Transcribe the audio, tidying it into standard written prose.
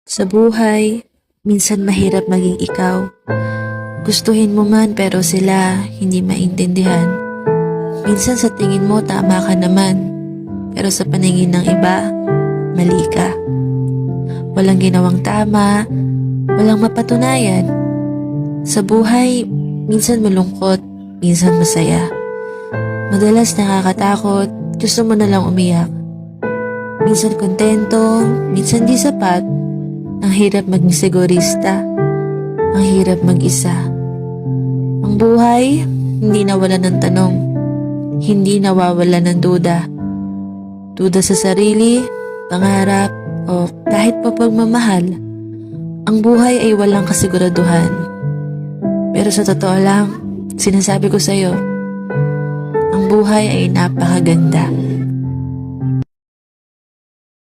Sa buhay, minsan mahirap maging ikaw. Gustuhin mo man pero sila hindi maintindihan. Minsan sa tingin mo tama ka naman, pero sa paningin ng iba, mali ka. Walang ginawang tama, walang mapatunayan. Sa buhay, minsan malungkot, minsan masaya. Madalas nakakatakot, gusto mo na lang umiyak. Minsan kontento, minsan di sapat. Ang hirap maging sigurista. Ang hirap mag-isa. Ang buhay, hindi nawala ng tanong. Hindi nawawala ng duda. Duda sa sarili, pangarap, o kahit pa pagmamahal. Ang buhay ay walang kasiguraduhan. Pero sa totoo lang, sinasabi ko sa'yo, ang buhay ay napakaganda.